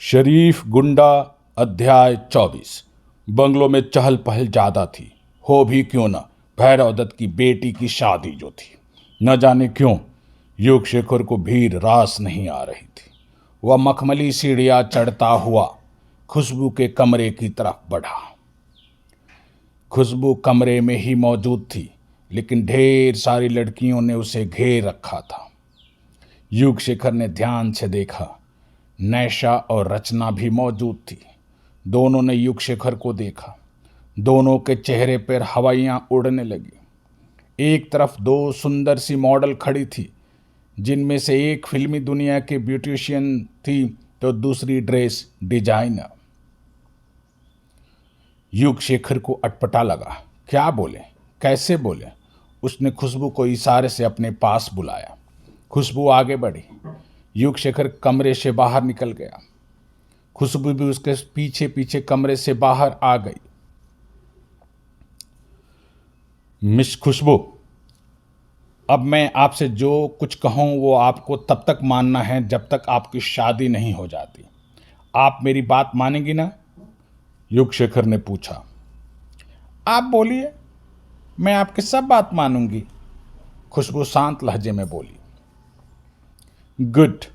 शरीफ गुंडा अध्याय 24। बंगलों में चहल पहल ज्यादा थी, हो भी क्यों न भैरव दत्त की बेटी की शादी जो थी। न जाने क्यों युग शेखर को भीड़ रास नहीं आ रही थी। वह मखमली सीढ़ियां चढ़ता हुआ खुशबू के कमरे की तरफ बढ़ा। खुशबू कमरे में ही मौजूद थी, लेकिन ढेर सारी लड़कियों ने उसे घेर रखा था। युग शेखर ने ध्यान से देखा। नैशा और रचना भी मौजूद थी। दोनों ने युग शेखर को देखा। दोनों के चेहरे पर हवाइयां उड़ने लगी। एक तरफ दो सुंदर सी मॉडल खड़ी थी, जिनमें से एक फिल्मी दुनिया के ब्यूटिशियन थी तो दूसरी ड्रेस डिजाइनर। युग शेखर को अटपटा लगा। क्या बोले, कैसे बोले। उसने खुशबू को इशारे से अपने पास बुलाया। खुशबू आगे बढ़ी। युग शेखर कमरे से बाहर निकल गया। खुशबू भी उसके पीछे पीछे कमरे से बाहर आ गई। मिस खुशबू, अब मैं आपसे जो कुछ कहूं वो आपको तब तक मानना है जब तक आपकी शादी नहीं हो जाती। आप मेरी बात मानेंगी ना? युग शेखर ने पूछा। आप बोलिए, मैं आपकी सब बात मानूंगी, खुशबू शांत लहजे में बोली। गुड।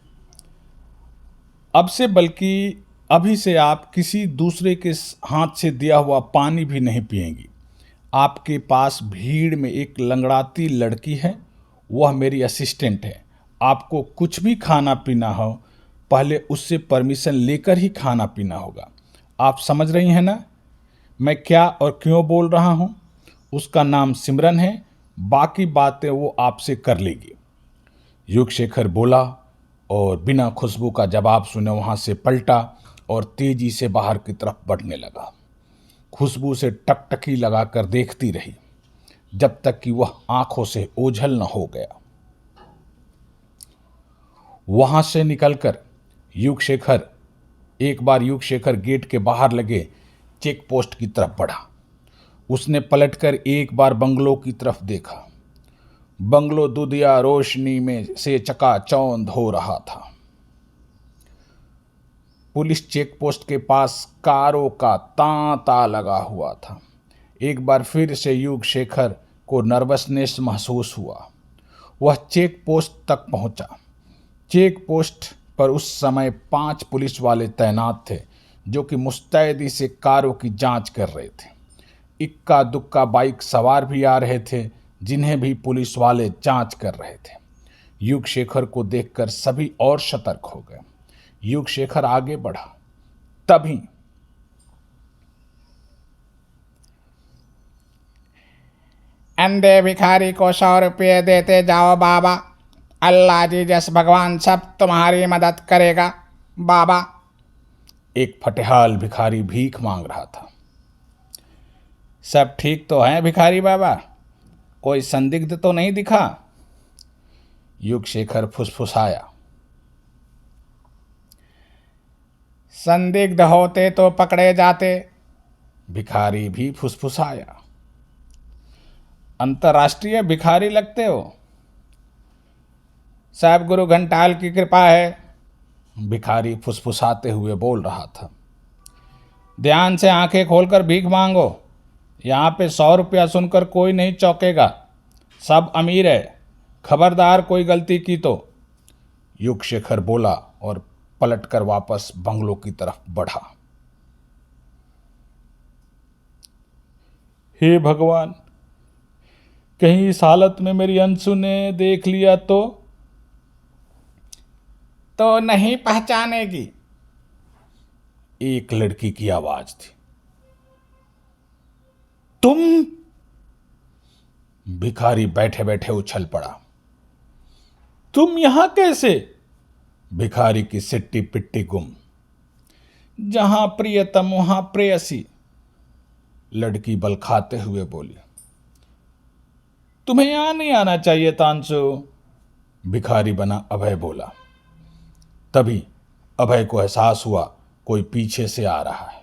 अब से, बल्कि अभी से आप किसी दूसरे के हाथ से दिया हुआ पानी भी नहीं पिएंगी। आपके पास भीड़ में एक लंगड़ाती लड़की है, वह मेरी असिस्टेंट है। आपको कुछ भी खाना पीना हो, पहले उससे परमिशन लेकर ही खाना पीना होगा। आप समझ रही हैं ना मैं क्या और क्यों बोल रहा हूं? उसका नाम सिमरन है, बाकी बातें वो आपसे कर लेगी। युग शेखर बोला और बिना खुशबू का जवाब सुने वहां से पलटा और तेजी से बाहर की तरफ बढ़ने लगा। खुशबू से टकटकी लगाकर देखती रही जब तक कि वह आंखों से ओझल न हो गया। वहां से निकलकर युग शेखर गेट के बाहर लगे चेक पोस्ट की तरफ बढ़ा। उसने पलटकर एक बार बंगलो की तरफ देखा। बंगलो दुधिया रोशनी में से चकाचौंध हो रहा था। पुलिस चेक पोस्ट के पास कारों का तांता लगा हुआ था। एक बार फिर से युग शेखर को नर्वसनेस महसूस हुआ। वह चेक पोस्ट तक पहुंचा। चेक पोस्ट पर उस समय 5 पुलिस वाले तैनात थे, जो कि मुस्तैदी से कारों की जांच कर रहे थे। इक्का दुक्का बाइक सवार भी आ रहे थे, जिन्हें भी पुलिस वाले जांच कर रहे थे। युग शेखर को देखकर सभी और सतर्क हो गए। युग शेखर आगे बढ़ा। तभी अंधे भिखारी को 100 रुपये देते जाओ बाबा, अल्लाह जी जस भगवान सब तुम्हारी मदद करेगा बाबा। एक फटेहाल भिखारी भीख मांग रहा था। सब ठीक तो है भिखारी बाबा, कोई संदिग्ध तो नहीं दिखा? युग शेखर फुसफुसाया। संदिग्ध होते तो पकड़े जाते। भिखारी भी फुसफुसाया। अंतर्राष्ट्रीय भिखारी लगते हो। सब गुरु घंटाल की कृपा है, भिखारी फुसफुसाते हुए बोल रहा था। ध्यान से आंखें खोलकर भीख मांगो। यहाँ पे 100 रुपया सुनकर कोई नहीं चौंकेगा। सब अमीर है, खबरदार कोई गलती की तो। युग शेखर बोला और पलटकर वापस बंगलो की तरफ बढ़ा। हे भगवान, कहीं इस हालत में मेरी अंशु ने देख लिया तो नहीं पहचानेगी। एक लड़की की आवाज थी। तुम? भिखारी बैठे बैठे उछल पड़ा। तुम यहां कैसे? भिखारी की सिट्टी पिट्टी गुम। जहां प्रियतम वहां प्रेयसी, लड़की बल खाते हुए बोली। तुम्हें यहां नहीं आना चाहिए तांसु, भिखारी बना अभय बोला। तभी अभय को एहसास हुआ कोई पीछे से आ रहा है।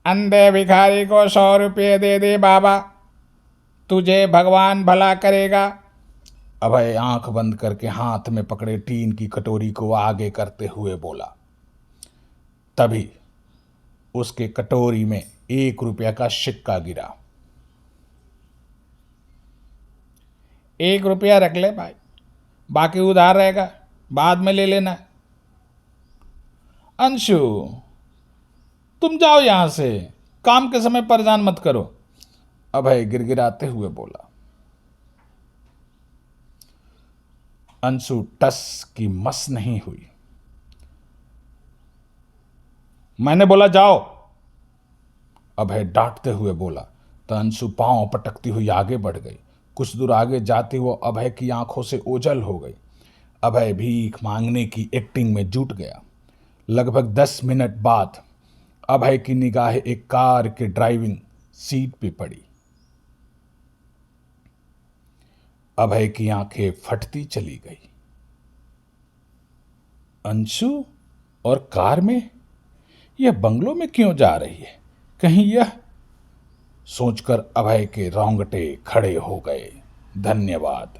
अंधे भिखारी को 100 रुपये दे दे बाबा, तुझे भगवान भला करेगा। अभय आंख बंद करके हाथ में पकड़े टीन की कटोरी को आगे करते हुए बोला। तभी उसके कटोरी में 1 रुपया का सिक्का गिरा। 1 रुपया रख ले भाई, बाकी उधार रहेगा, बाद में ले लेना। अंशु, तुम जाओ यहां से, काम के समय परेशान मत करो, अभय गिड़गिड़ाते हुए बोला। अंशु टस की मस नहीं हुई। मैंने बोला जाओ। अभय डांटते हुए बोला तो अंशु पांव पटकती हुई आगे बढ़ गई। कुछ दूर आगे जाती वो अभय की आंखों से ओझल हो गई। अभय भीख मांगने की एक्टिंग में जुट गया। लगभग 10 मिनट बाद अभय की निगाहें एक कार के ड्राइविंग सीट पे पड़ी। अभय की आंखें फटती चली गई। अंशु और कार में, यह बंगलों में क्यों जा रही है? कहीं यह सोचकर अभय के रोंगटे खड़े हो गए। धन्यवाद।